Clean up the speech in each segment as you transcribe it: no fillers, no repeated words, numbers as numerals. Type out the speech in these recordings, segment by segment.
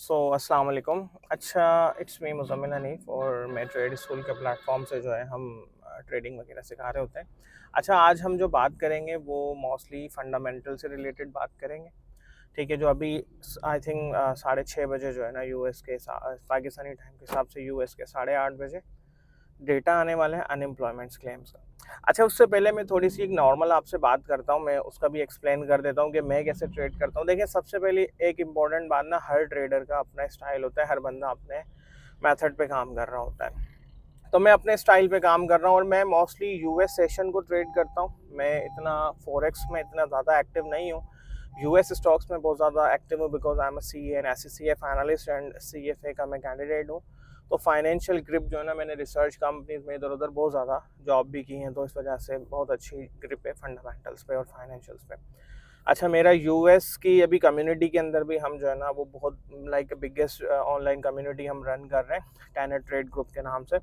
अस्सलाम वालेकुम। अच्छा, इट्स मी मुज़म्मिल हनीफ़ और मैं ट्रेड स्कूल के प्लेटफ़ॉर्म से जो है हम ट्रेडिंग वगैरह सिखा रहे होते हैं। अच्छा, आज हम जो बात करेंगे वो मोस्टली फंडामेंटल से रिलेटेड बात करेंगे। ठीक है, जो अभी आई थिंक 6:30 बजे जो है ना यूएस के पाकिस्तानी टाइम के हिसाब से यूएस के 8:30 बजे डेटा आने वाले हैं अनएम्प्लॉयमेंट क्लेम्स का। अच्छा, उससे पहले मैं थोड़ी-सी एक नॉर्मल आपसे बात करता हूँ, मैं उसका भी एक्सप्लेन कर देता हूँ कि मैं कैसे ट्रेड करता हूँ। देखिए, सबसे पहले एक इम्पॉर्टेंट बात ना, हर ट्रेडर का अपना स्टाइल होता है, हर बंदा अपने मेथड पे काम कर रहा होता है। तो मैं अपने स्टाइल पे काम कर रहा हूँ और मैं मोस्टली यूएस सेशन को ट्रेड करता हूँ। मैं इतना फॉरेक्स में इतना ज़्यादा एक्टिव नहीं हूँ। यूएस स्टॉक्स में बहुत ज़्यादा एक्टिव हूँ because I am a CA and SCCF analyst and CFA का मैं कैंडिडेट हूँ। तो फाइनेंशियल ग्रिप जो है ना, मैंने रिसर्च कंपनीज में इधर-उधर बहुत ज़्यादा जॉब भी की हैं, तो इस वजह से बहुत अच्छी ग्रिप है फंडामेंटल्स पे और फाइनेंशियल्स पे। अच्छा, मेरा यूएस की अभी कम्युनिटी के अंदर भी हम जो है ना वो बहुत लाइक बिगेस्ट ऑनलाइन कम्युनिटी हम रन कर रहे हैं, टेनेट ट्रेड ग्रुप के नाम से,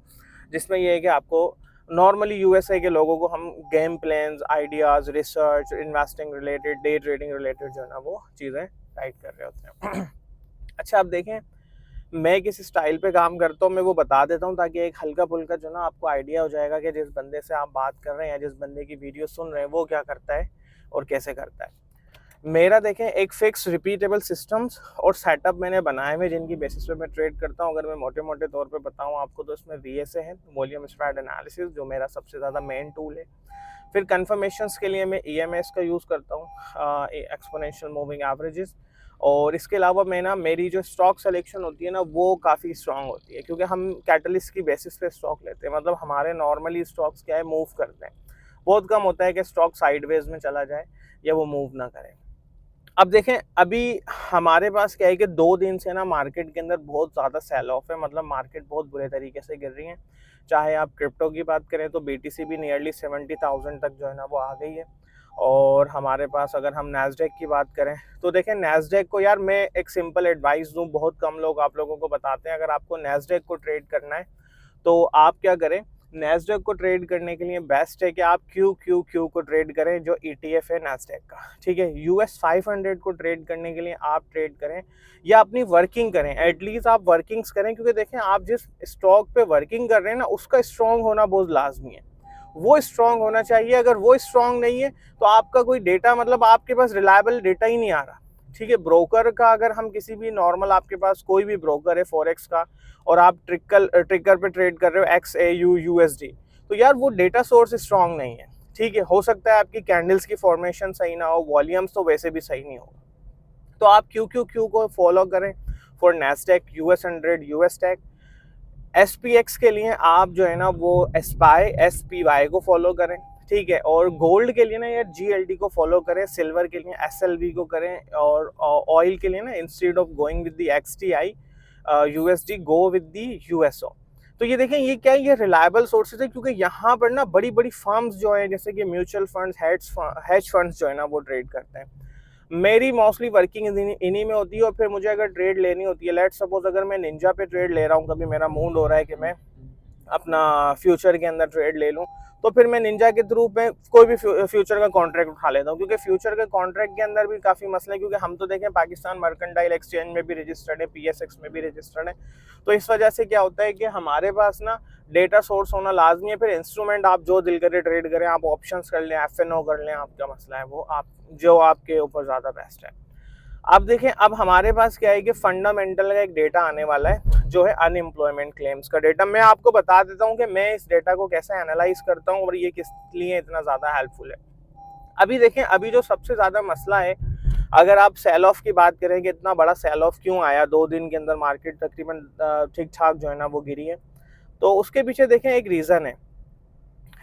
जिसमें ये है कि आपको नॉर्मली यूएसए के लोगों को हम game plans, ideas, research, investing related, day trading related जो है ना वो चीज़ें गाइड कर रहे होते हैं। अच्छा, आप देखें, मैं किस स्टाइल पे काम करता हूँ मैं वो बता देता हूँ, ताकि एक हल्का-फुल्का जो ना आपको आइडिया हो जाएगा कि जिस बंदे से आप बात कर रहे हैं या जिस बंदे की वीडियो सुन रहे हैं वो क्या करता है और कैसे करता है। मेरा देखें एक फिक्स रिपीटेबल सिस्टम्स और सेटअप मैंने बनाए हुए जिनकी बेसिस पे मैं ट्रेड करता हूँ। अगर मैं मोटे-मोटे तौर पे बताऊँ आपको तो इसमें वीएसए है, वॉल्यूम स्प्रेड एनालिसिस, जो मेरा सबसे ज़्यादा मेन टूल है। फिर कन्फर्मेशंस के लिए मैं ईएमएस का यूज़ करता हूँ, एक्सपोनेंशियल मूविंग एवरेजेस। और इसके अलावा मैं ना मेरी जो स्टॉक सिलेक्शन होती है ना वो काफ़ी स्ट्रांग होती है, क्योंकि हम कैटलिस्ट की बेसिस पे स्टॉक लेते हैं। मतलब हमारे नॉर्मली स्टॉक्स क्या है, मूव करते हैं। बहुत कम होता है कि स्टॉक साइडवेज में चला जाए या वो मूव ना करे। अब देखें, अभी हमारे पास क्या है कि 2 दिन से ना मार्केट के अंदर बहुत ज़्यादा सेल ऑफ है, मतलब मार्केट बहुत बुरे तरीके से गिर रही है। चाहे आप क्रिप्टो की बात करें तो बीटीसी भी नियरली 70,000 तक जो है ना वो आ गई है। और हमारे पास अगर हम नैस्डैक की बात करें तो देखें, नैस्डैक को यार मैं एक सिंपल एडवाइस दूँ, बहुत कम लोग आप लोगों को बताते हैं। अगर आपको नैस्डैक को ट्रेड करना है तो आप क्या करें, नैस्डैक को ट्रेड करने के लिए बेस्ट है कि आप क्यू क्यू क्यू को ट्रेड करें, जो ईटीएफ है नैस्डैक का। ठीक है, यूएस 500 को ट्रेड करने के लिए आप ट्रेड करें या अपनी वर्किंग करें, एटलीस्ट आप वर्किंग्स करें, क्योंकि देखें आप जिस स्टॉक पे वर्किंग कर रहे हैं ना उसका स्ट्रांग होना बहुत लाजमी है। वो स्ट्रांग होना चाहिए। अगर वो स्ट्रांग नहीं है तो आपका कोई डेटा, मतलब आपके पास रिलायबल डेटा ही नहीं आ रहा। ठीक है, ब्रोकर का अगर हम किसी भी नॉर्मल, आपके पास कोई भी ब्रोकर है फॉरेक्स का और आप ट्रिकर पे ट्रेड कर रहे हो XAU USD, तो यार वो डेटा सोर्स स्ट्रांग नहीं है। ठीक है, हो सकता है आपकी कैंडल्स की फॉर्मेशन सही ना हो, वॉल्यूम्स तो वैसे भी सही नहीं होगा। तो आप QQQ को फॉलो करें for Nasdaq, US 100, US tech. SPX के लिए आप जो है ना वो SPY को फॉलो करें। ठीक है, और गोल्ड के लिए ना यार GLD को फॉलो करें, सिल्वर के लिए SLV को करें, और ऑयल के लिए ना instead of going with the XTI USD, go with the USO। तो ये देखें, ये क्या है, ये रिलायबल सोर्सेज है, क्योंकि यहाँ पर ना बड़ी बड़ी फर्म्स जो है जैसे कि म्यूचुअल फंड्स, हेज फंड्स जो है ना वो ट्रेड करते हैं। मेरी मोस्टली वर्किंग इन्हीं में होती है। और फिर मुझे अगर ट्रेड लेनी होती है, लेट्स सपोज अगर मैं निंजा पे ट्रेड ले रहा हूँ, कभी मेरा मूड हो रहा है कि मैं अपना फ्यूचर के अंदर ट्रेड ले लूँ, तो फिर मैं निंजा के थ्रू में कोई भी फ्यूचर का कॉन्ट्रैक्ट उठा लेता हूँ, क्योंकि फ्यूचर के कॉन्ट्रैक्ट के अंदर भी काफ़ी मसले हैं, क्योंकि हम तो देखें पाकिस्तान मर्केंटाइल एक्सचेंज में भी रजिस्टर्ड है, PSX में भी रजिस्टर्ड है। तो इस वजह से क्या होता है कि हमारे पास ना डेटा सोर्स होना लाजमी है। फिर इंस्ट्रूमेंट आप जो दिल करे ट्रेड करें, आप ऑप्शंस कर लें, FNO कर लें, आपका मसला है वो आप जो आपके ऊपर ज़्यादा बेस्ट है। अब देखें, अब हमारे पास क्या है कि फंडामेंटल का एक डेटा आने वाला है जो है अनएम्प्लॉयमेंट क्लेम्स का डेटा। मैं आपको बता देता हूं कि मैं इस डेटा को कैसे एनालाइज करता हूं और ये किस लिए इतना ज़्यादा हेल्पफुल है। अभी देखें, अभी जो सबसे ज़्यादा मसला है, अगर आप सेल ऑफ की बात करें कि इतना बड़ा सेल ऑफ क्यों आया, 2 दिन के अंदर मार्केट तकरीबन ठीक ठाक जो है ना वो गिरी है, तो उसके पीछे देखें एक रीज़न है।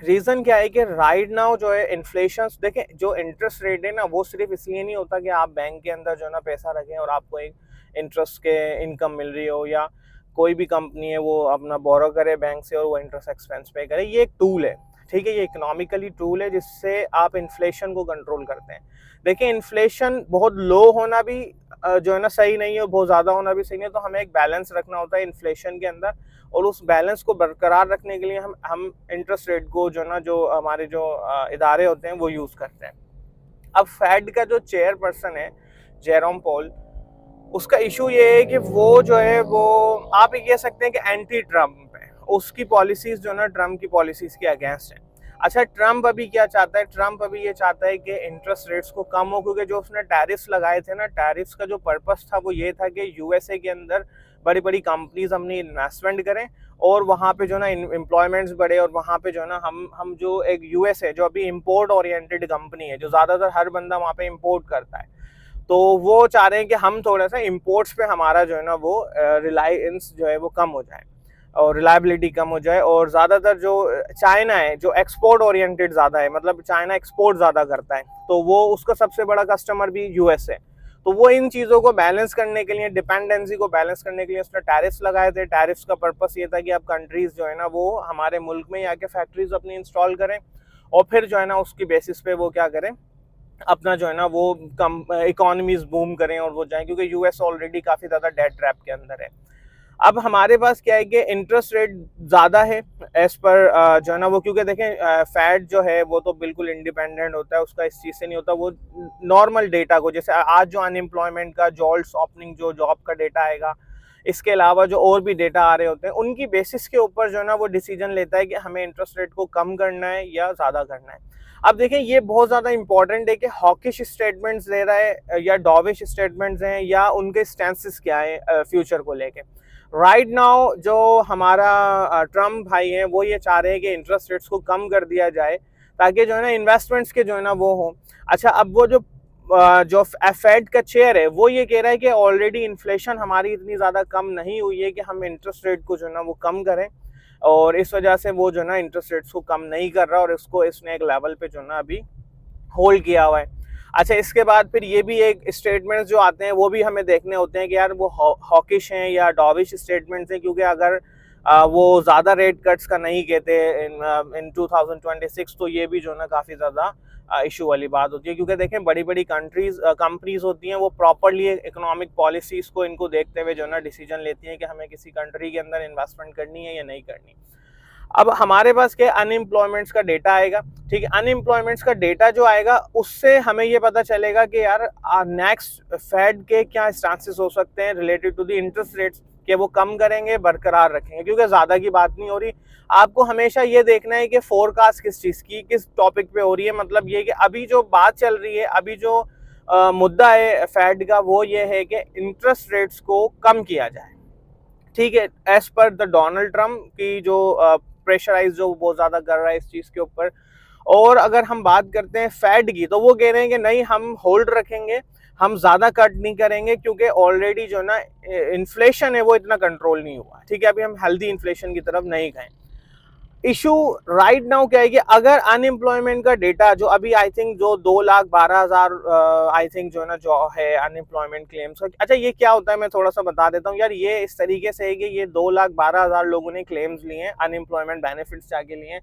रीज़न क्या है कि राइट नाउ जो है इन्फ्लेशन, देखें जो इंटरेस्ट रेट है ना वो सिर्फ इसलिए नहीं होता कि आप बैंक के अंदर जो है ना पैसा रखें और आपको एक इंटरेस्ट के इनकम मिल रही हो, या कोई भी कंपनी है वो अपना बोरो करे बैंक से और वो इंटरेस्ट एक्सपेंस पे करे। ये एक टूल है। ठीक है, ये इकोनॉमिकली टूल है जिससे आप इन्फ्लेशन को कंट्रोल करते हैं। देखिए, इन्फ्लेशन बहुत लो होना भी जो है ना सही नहीं है, बहुत ज़्यादा होना भी सही नहीं है। तो हमें एक बैलेंस रखना होता है इन्फ्लेशन के अंदर, और उस बैलेंस को बरकरार रखने के लिए हम इंटरेस्ट रेट को जो ना, जो हमारे जो इदारे होते हैं वो यूज़ करते हैं। अब फेड का जो चेयरपर्सन है, जेरोम पोल, उसका इशू ये है कि वो जो है वो आप ये कह सकते हैं कि एंटी ट्रम्प है, उसकी पॉलिसीज जो ना ट्रम्प की पॉलिसीज के अगेंस्ट है। अच्छा, ट्रम्प अभी क्या चाहता है? ट्रम्प अभी ये चाहता है कि इंटरेस्ट रेट्स को कम हो, क्योंकि जो उसने टैरिफ्स लगाए थे ना, टैरिफ्स का जो पर्पस था वो ये था कि यूएसए के अंदर बड़ी बड़ी कंपनीज अपनी इन्वेस्टमेंट करें और वहाँ पे जो ना एम्प्लॉयमेंट्स बढ़े, और वहाँ पे जो ना हम जो एक यूएस है जो अभी इम्पोर्ट ओरिएंटेड कंपनी है, जो ज़्यादातर हर बंदा वहाँ पे इम्पोर्ट करता है, तो वो चाह रहे हैं कि हम थोड़ा सा इम्पोर्ट्स पे हमारा जो है ना वो रिलायंस जो है वो कम हो जाए और रिलायबिलिटी कम हो जाए। और ज़्यादातर जो चाइना है जो एक्सपोर्ट ओरिएंटेड ज़्यादा है, मतलब चाइना एक्सपोर्ट ज़्यादा करता है, तो वो उसका सबसे बड़ा कस्टमर भी यूएस है। तो वो इन चीज़ों को बैलेंस करने के लिए, डिपेंडेंसी को बैलेंस करने के लिए उसने टैरिफ्स लगाए थे। टैरिफ्स का पर्पस ये था कि अब कंट्रीज जो है ना वो हमारे मुल्क में आके फैक्ट्रीज अपनी इंस्टॉल करें और फिर जो है ना उसकी बेसिस पे वो क्या करें, अपना जो है ना वो कम इकोनॉमीज बूम करें और वो जाएं, क्योंकि यूएस ऑलरेडी काफ़ी ज़्यादा डेट ट्रैप के अंदर है। अब हमारे पास क्या है कि इंटरेस्ट रेट ज़्यादा है एज पर जो है ना वो, क्योंकि देखें फैड जो है वो तो बिल्कुल इंडिपेंडेंट होता है, उसका इस चीज़ से नहीं होता। वो नॉर्मल डेटा को, जैसे आज जो अनएम्प्लॉयमेंट का, जॉब्स ओपनिंग जो जॉब का डेटा आएगा, इसके अलावा जो और भी डेटा आ रहे होते हैं, उनकी बेसिस के ऊपर जो है ना वो डिसीजन लेता है कि हमें इंटरेस्ट रेट को कम करना है या ज़्यादा करना है। अब देखिए ये बहुत ज़्यादा इंपॉर्टेंट है कि हॉकिश स्टेटमेंट्स दे रहा है या डॉविश स्टेटमेंट्स हैं, या उनके स्टैंसेस क्या है फ्यूचर को लेके। राइट नाउ जो हमारा ट्रम्प भाई हैं वो ये चाह रहे हैं कि इंटरेस्ट रेट्स को कम कर दिया जाए ताकि जो है ना इन्वेस्टमेंट्स के जो है ना वो हो। अच्छा, अब वो जो फेड का चेयर है वो ये कह रहा है कि ऑलरेडी इन्फ्लेशन हमारी इतनी ज़्यादा कम नहीं हुई है कि हम इंटरेस्ट रेट को जो है ना वो कम करें, और इस वजह से वो जो ना इंटरेस्ट रेट्स को कम नहीं कर रहा और इसको इसने एक लेवल पे जो ना अभी होल्ड किया हुआ है। अच्छा, इसके बाद फिर ये भी एक स्टेटमेंट्स जो आते हैं वो भी हमें देखने होते हैं कि यार वो हॉकिश हैं या डॉविश स्टेटमेंट्स हैं, क्योंकि अगर वो ज़्यादा रेट कट्स का नहीं कहते इन 2026, तो ये भी जो ना काफ़ी ज़्यादा इशू वाली बात होती है, क्योंकि देखें बड़ी बड़ी कंपनीज होती हैं, वो प्रॉपरली इकोनॉमिक पॉलिसीज़ को इनको देखते हुए जो ना डिसीजन लेती हैं कि हमें किसी कंट्री के अंदर इन्वेस्टमेंट करनी है या नहीं करनी। अब हमारे पास क्या अनएम्प्लॉयमेंट्स का डेटा आएगा, ठीक है। अनएम्प्लॉयमेंट्स का डेटा जो आएगा उससे हमें ये पता चलेगा कि यार नेक्स्ट फेड के क्या स्टांसेस हो सकते हैं related to the interest rates, कि वो कम करेंगे बरकरार रखेंगे, क्योंकि ज़्यादा की बात नहीं हो रही। आपको हमेशा ये देखना है कि फोरकास्ट किस चीज़ की, किस टॉपिक पे हो रही है। मतलब ये कि अभी जो बात चल रही है, अभी जो मुद्दा है फेड का, वो ये है कि इंटरेस्ट रेट्स को कम किया जाए, ठीक है, as per the Donald Trump की जो प्रेशराइज जो बहुत ज़्यादा कर रहा है इस चीज़ के ऊपर। और अगर हम बात करते हैं फेड की, तो वो कह रहे हैं कि नहीं, हम होल्ड रखेंगे, हम ज़्यादा कट नहीं करेंगे, क्योंकि ऑलरेडी जो ना इन्फ्लेशन है वो इतना कंट्रोल नहीं हुआ, ठीक है। अभी हम हेल्दी इन्फ्लेशन की तरफ नहीं गए। इशू राइट नाउ क्या है कि अगर अनएम्प्लॉयमेंट का डेटा जो अभी आई थिंक जो 2,12,000 आई थिंक जो ना जो है अनएम्प्लॉयमेंट क्लेम्स का, अच्छा ये क्या होता है मैं थोड़ा सा बता देता हूँ यार। ये इस तरीके से है कि ये 2,12,000 लोगों ने क्लेम्स लिए हैं, अनएम्प्लॉयमेंट बेनिफिट्स जाके लिए हैं।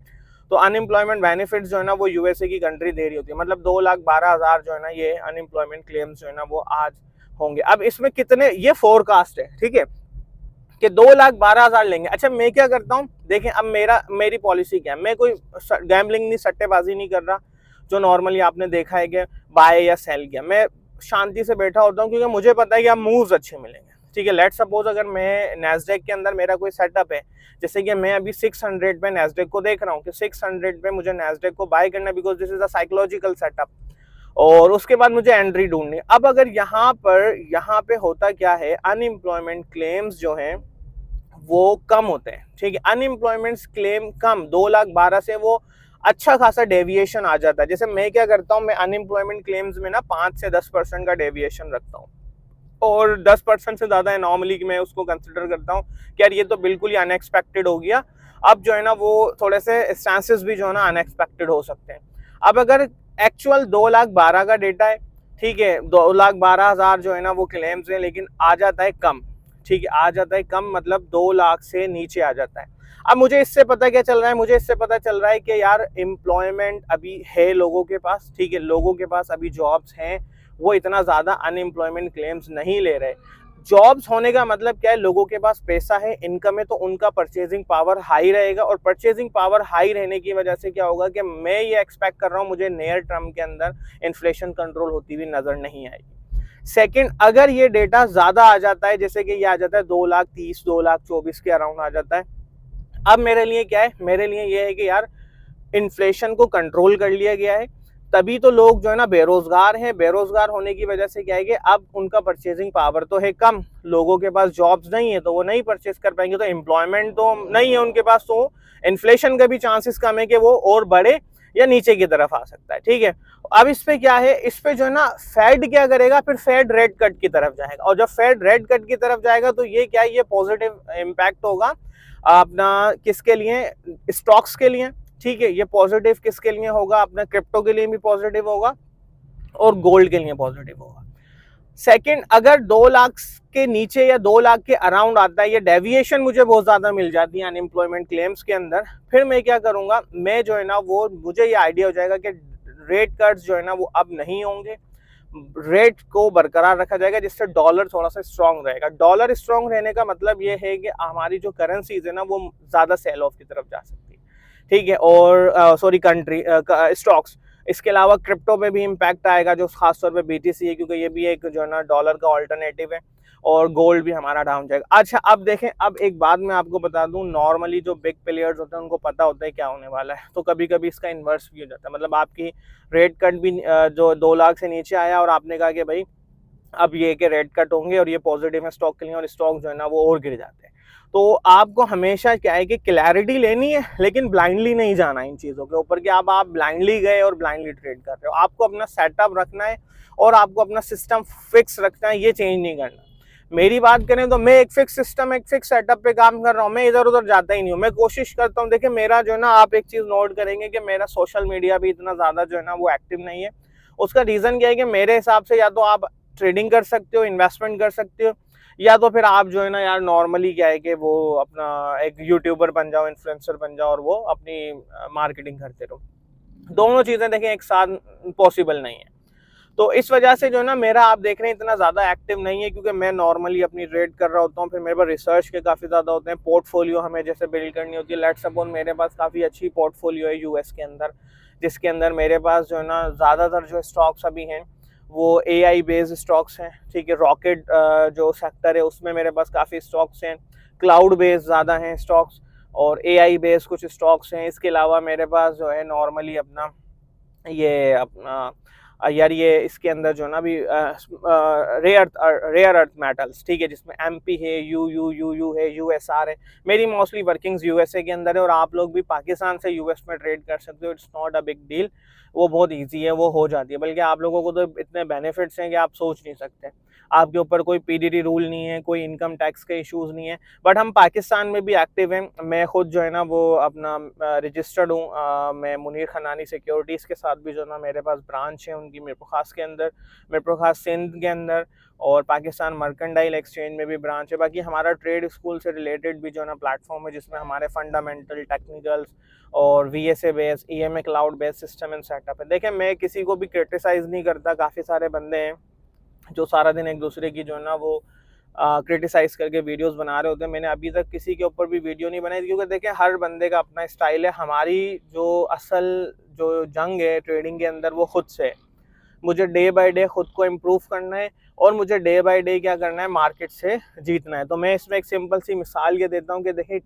तो अनएम्प्लॉयमेंट बेनिफिट्स जो है ना वो यूएसए की कंट्री दे रही होती है, मतलब 2,12,000 जो है ना ये अनएम्प्लॉयमेंट क्लेम्स जो है ना वो आज होंगे। अब इसमें कितने, ये फोरकास्ट है, ठीक है, कि 2,12,000 लेंगे। अच्छा, मैं क्या करता हूँ, देखें अब मेरी पॉलिसी क्या है, मैं कोई गैम्बलिंग नहीं, सट्टेबाजी नहीं कर रहा जो नॉर्मली आपने देखा है कि बाय या सेल किया। मैं शांति से बैठा होता हूँ, क्योंकि मुझे पता है कि अब मूव्स अच्छे मिलेंगे, ठीक है। लेट सपोज अगर मैं नैस्डैक के अंदर मेरा कोई सेटअप है, जैसे कि मैं अभी 600 पे नैस्डैक को देख रहा हूँ कि 600 पे मुझे नैस्डैक को बाय करना है, because this is a psychological setup, और उसके बाद मुझे एंट्री ढूंढनी। अब अगर यहाँ पे होता क्या है, अनएम्प्लॉयमेंट क्लेम्स जो हैं वो कम होते हैं, ठीक है। अनएम्प्लॉयमेंट क्लेम कम 2,12,000 से वो अच्छा खासा डेविएशन आ जाता है। जैसे मैं क्या करता हूँ, मैं अनएम्प्लॉयमेंट क्लेम्स में ना 5 से 10% का डेविएशन रखता हूँ, और 10% से ज़्यादा है नॉर्मली मैं उसको कंसिडर करता हूँ कि यार ये तो बिल्कुल ही अनएक्सपेक्टेड हो गया। अब जो है ना वो थोड़े से स्टांसेस भी जो है ना अनएक्सपेक्टेड हो सकते हैं। अब अगर एक्चुअल 2,12,000 का डेटा है, ठीक है, 2,12,000 जो है ना वो क्लेम्स है, लेकिन आ जाता है कम, ठीक है, आ जाता है कम, मतलब 2 लाख से नीचे आ जाता है। अब मुझे इससे पता क्या चल रहा है, मुझे इससे पता चल रहा है कि यार एम्प्लॉयमेंट अभी है लोगों के पास, ठीक है, लोगों के पास अभी जॉब्स हैं, वो इतना ज़्यादा अनएम्प्लॉयमेंट क्लेम्स नहीं ले रहे। जॉब्स होने का मतलब क्या है, लोगों के पास पैसा है, इनकम है, तो उनका परचेजिंग पावर हाई रहेगा, और परचेजिंग पावर हाई रहने की वजह से क्या होगा कि मैं ये एक्सपेक्ट कर रहा हूँ मुझे नियर टर्म के अंदर इन्फ्लेशन कंट्रोल होती हुई नज़र नहीं आएगी। सेकंड, अगर ये डेटा ज़्यादा आ जाता है, जैसे कि ये आ जाता है 2,30,000 2,24,000 के अराउंड आ जाता है, अब मेरे लिए क्या है, मेरे लिए ये है कि यार इन्फ्लेशन को कंट्रोल कर लिया गया है, तभी तो लोग जो है ना बेरोजगार हैं। बेरोजगार होने की वजह से क्या है कि अब उनका परचेजिंग पावर तो है कम, लोगों के पास जॉब्स नहीं है तो वो नहीं परचेज कर पाएंगे, तो एम्प्लॉयमेंट तो नहीं है उनके पास, तो इन्फ्लेशन का भी चांसेस कम है कि वो और बढ़े या नीचे की तरफ आ सकता है। ठीक है, अब इस पे क्या है, इस पे जो है ना फेड क्या करेगा, फिर फेड रेट कट की तरफ जाएगा, और जब फेड रेट कट की तरफ जाएगा तो ये क्या है, ये पॉजिटिव इम्पैक्ट होगा अपना किसके लिए, स्टॉक्स के लिए। ठीक है, ये पॉजिटिव किसके लिए होगा, अपना क्रिप्टो के लिए भी पॉजिटिव होगा और गोल्ड के लिए पॉजिटिव होगा। सेकंड, अगर 2 लाख के नीचे या 2 लाख के अराउंड आता है, ये डेविएशन मुझे बहुत ज्यादा मिल जाती है अनएम्प्लॉयमेंट क्लेम्स के अंदर, फिर मैं क्या करूंगा, मैं जो है ना वो मुझे ये आइडिया हो जाएगा कि रेट कट्स जो है ना वो अब नहीं होंगे, रेट को बरकरार रखा जाएगा, जिससे डॉलर थोड़ा सा स्ट्रांग रहेगा। डॉलर स्ट्रांग रहने का मतलब ये है कि हमारी जो करेंसीज है ना वो ज्यादा सेल ऑफ की तरफ जा सकती है। ठीक है, और सॉरी कंट्री स्टॉक्स, इसके अलावा क्रिप्टो पे भी इम्पैक्ट आएगा, जो खासतौर पे बीटीसी है, क्योंकि ये भी एक जो है ना डॉलर का ऑल्टरनेटिव है, और गोल्ड भी हमारा डाउन जाएगा। अच्छा, अब देखें, अब एक बात मैं आपको बता दूं, नॉर्मली जो बिग प्लेयर्स होते हैं उनको पता होता है क्या होने वाला है, तो कभी कभी इसका इन्वर्स भी हो जाता है। मतलब आपकी रेट कट भी जो 2 लाख से नीचे आया और आपने कहा कि भाई अब ये कि रेट कट होंगे और ये पॉजिटिव है स्टॉक के लिए, और स्टॉक जो है ना वो और गिर जाते हैं। तो आपको हमेशा क्या है कि क्लैरिटी लेनी है, लेकिन ब्लाइंडली नहीं जाना इन चीज़ों के ऊपर कि आप ब्लाइंडली गए और ब्लाइंडली ट्रेड कर रहे हो। आपको अपना सेटअप रखना है और आपको अपना सिस्टम फिक्स रखना है, ये चेंज नहीं करना। मेरी बात करें तो मैं एक फिक्स सिस्टम, एक फिक्स सेटअप पे काम कर रहा हूँ, मैं इधर उधर जाता ही नहीं हूँ। मैं कोशिश करता हूँ, देखिए मेरा जो है ना, आप एक चीज़ नोट करेंगे कि मेरा सोशल मीडिया भी इतना ज़्यादा जो है ना वो एक्टिव नहीं है। उसका रीज़न क्या है कि मेरे हिसाब से या तो आप ट्रेडिंग कर सकते हो, इन्वेस्टमेंट कर सकते हो, या तो फिर आप जो है ना यार नॉर्मली क्या है कि वो अपना एक यूट्यूबर बन जाओ, इन्फ्लुएंसर बन जाओ, और वो अपनी मार्केटिंग करते रहो। दोनों चीज़ें देखें एक साथ पॉसिबल नहीं है। तो इस वजह से जो है ना मेरा, आप देख रहे हैं, इतना ज़्यादा एक्टिव नहीं है, क्योंकि मैं नॉर्मली अपनी ट्रेड कर रहा होता हूँ, फिर मेरे पास रिसर्च के काफ़ी ज़्यादा होते हैं, पोर्टफोलियो हमें जैसे बिल्ड करनी होती है। लेट्स सपोज मेरे पास काफ़ी अच्छी पोर्टफोलियो है यूएस के अंदर, जिसके अंदर मेरे पास जो है ना ज़्यादातर जो स्टॉक्स अभी हैं वो एआई बेस्ड स्टॉक्स हैं। ठीक है, रॉकेट जो सेक्टर है उसमें मेरे पास काफ़ी स्टॉक्स हैं, क्लाउड बेस्ड ज़्यादा हैं स्टॉक्स, और एआई बेस्ड कुछ स्टॉक्स हैं। इसके अलावा मेरे पास जो है नॉर्मली अपना ये अपना यार ये इसके अंदर जो है ना अभी रेयर अर्थ मेटल्स, ठीक है, जिसमें एमपी है, यू है, यूएसआर है। मेरी मोस्टली वर्किंग्स यूएसए के अंदर है, और आप लोग भी पाकिस्तान से यूएस में ट्रेड कर सकते हो। It's not a big deal, वो बहुत इजी है, वो हो जाती है। बल्कि आप लोगों को तो इतने बेनिफिट्स हैं कि आप सोच नहीं सकते। आपके ऊपर कोई पीडीडी रूल नहीं है, कोई इनकम टैक्स के इश्यूज नहीं है। बट हम पाकिस्तान में भी एक्टिव हैं। मैं खुद जो है ना वो अपना रजिस्टर्ड हूँ, मैं मुनीर खनानी सिक्योरिटीज़ के साथ भी जो है ना मेरे पास ब्रांच है उनकी, मिरपुर खास के अंदर, मिरपुर खास सिंध के अंदर, और पाकिस्तान मर्केंटाइल एक्सचेंज में भी ब्रांच है। बाकी हमारा ट्रेड स्कूल से रिलेटेड भी जो है ना प्लेटफॉर्म है, जिसमें हमारे फंडामेंटल, टेक्निकल्स और VSA base, EMA cloud base system and setup है। देखें, मैं किसी को भी क्रिटिसाइज़ नहीं करता, काफ़ी सारे बंदे हैं जो सारा दिन एक दूसरे की जो है ना वो क्रिटिसाइज करके वीडियोस बना रहे होते हैं। मैंने अभी तक किसी के ऊपर भी वीडियो नहीं बनाई, क्योंकि देखें हर बंदे का अपना स्टाइल है। हमारी जो असल जो जंग है ट्रेडिंग के अंदर वो खुद से है। मुझे डे बाय डे खुद को इम्प्रूव करना है, और मुझे डे बाय डे क्या करना है, मार्केट से जीतना है। तो मैं इसमें एक सिंपल सी मिसाल ये देता हूँ कि देखिए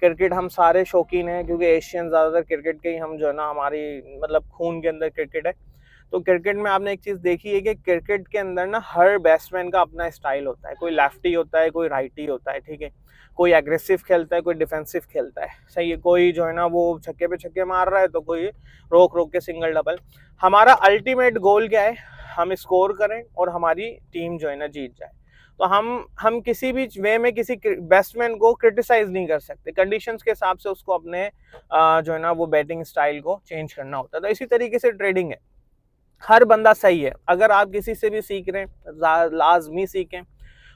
क्रिकेट हम सारे शौकीन हैं, क्योंकि एशियन ज़्यादातर क्रिकेट के ही हम जो है ना हमारी मतलब खून के अंदर क्रिकेट है। तो क्रिकेट में आपने एक चीज़ देखी है कि क्रिकेट के अंदर ना हर बैट्समैन का अपना स्टाइल होता है। कोई लेफ्टी होता है, कोई राइटी होता है, ठीक है, कोई एग्रेसिव खेलता है, कोई डिफेंसिव खेलता है, सही है, कोई जो है ना वो छक्के पे छक्के मार रहा है, तो कोई रोक रोक के सिंगल डबल। हमारा अल्टीमेट गोल क्या है, हम स्कोर करें और हमारी टीम जो है ना जीत जाए। तो हम किसी भी वे में किसी बैट्समैन को क्रिटिसाइज नहीं कर सकते, कंडीशंस के हिसाब से उसको अपने जो है ना वो बैटिंग स्टाइल को चेंज करना होता है। तो इसी तरीके से ट्रेडिंग है, हर बंदा सही है। अगर आप किसी से भी सीख रहे हैं, लाजमी सीखें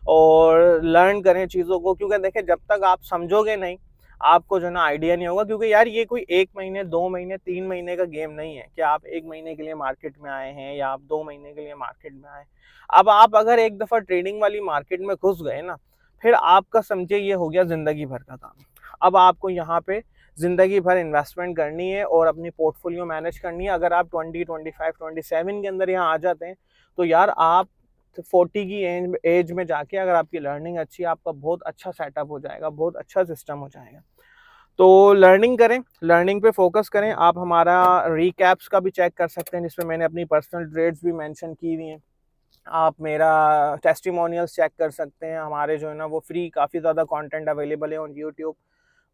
और लर्न करें चीज़ों को, क्योंकि देखें जब तक आप समझोगे नहीं, आपको जो ना आइडिया नहीं होगा। क्योंकि यार ये कोई 1 महीने, 2 महीने, 3 महीने का गेम नहीं है कि आप 1 महीने के लिए मार्केट में आए हैं या आप 2 महीने के लिए मार्केट में आए। अब आप अगर एक दफ़ा ट्रेडिंग वाली मार्केट में घुस गए ना, फिर आपका समझिए ये हो गया ज़िंदगी भर का काम। अब आपको यहाँ पे ज़िंदगी भर इन्वेस्टमेंट करनी है और अपनी पोर्टफोलियो मैनेज करनी है। अगर आप 20, 25, 27 के अंदर यहाँ आ जाते हैं, तो यार आप 40 की एज में जाके अगर आपकी लर्निंग अच्छी है, आपका बहुत अच्छा सेटअप हो जाएगा, बहुत अच्छा सिस्टम हो जाएगा। तो लर्निंग करें, लर्निंग पे फोकस करें। आप हमारा रिकैप्स का भी चेक कर सकते हैं, जिसमें मैंने अपनी पर्सनल ट्रेड्स भी मेंशन की हुई हैं। आप मेरा टेस्टिमोनियल्स चेक कर सकते हैं, हमारे जो है ना वो फ्री काफ़ी ज़्यादा कंटेंट अवेलेबल है ऑन यूट्यूब,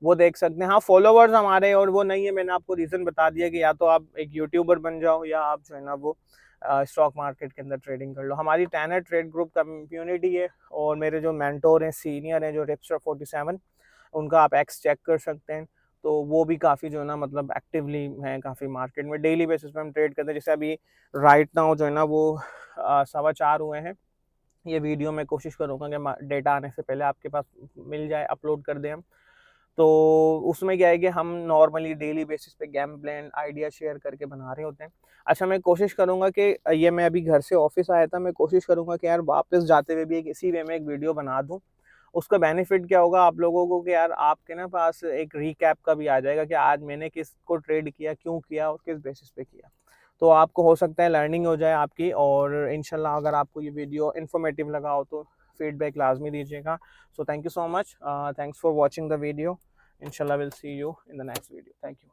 वो देख सकते हैं। हाँ, फॉलोवर्स हमारे और वो नहीं है, मैंने आपको रीज़न बता दिया कि या तो आप एक यूट्यूबर बन जाओ या आप जो है ना वो स्टॉक मार्केट के अंदर ट्रेडिंग कर लो। हमारी टैनर ट्रेड ग्रुप कम्युनिटी है और मेरे जो मेंटोर हैं, सीनियर हैं, जो रिप्स्टर 47, उनका आप एक्स चेक कर सकते हैं। तो वो भी काफ़ी जो है ना मतलब एक्टिवली हैं काफ़ी मार्केट में, डेली बेसिस पे हम ट्रेड करते हैं। जैसे अभी राइट नाउ जो है ना वो 4:15 हुए हैं। ये वीडियो मैं कोशिश करूँगा कि डेटा आने से पहले आपके पास मिल जाए, अपलोड कर दें हम। तो उसमें क्या है कि हम नॉर्मली डेली बेसिस पे गेम प्लान आइडिया शेयर करके बना रहे होते हैं। अच्छा, मैं कोशिश करूँगा कि ये मैं अभी घर से ऑफिस आया था, मैं कोशिश करूँगा कि यार वापस जाते हुए भी एक इसी वे में एक वीडियो बना दूँ। उसका बेनिफिट क्या होगा आप लोगों को कि यार आपके ना पास एक रिकैप का भी आ जाएगा कि आज मैंने किसको ट्रेड किया, क्यों किया और किस बेसिस पे किया। तो आपको हो सकता है लर्निंग हो जाए आपकी, और इंशाल्लाह अगर आपको ये वीडियो इन्फॉर्मेटिव लगा हो तो फीडबैक लाजमी दीजिएगा। So thank you so much, thanks for watching the video. Inshallah, we'll see you in the next video. Thank you.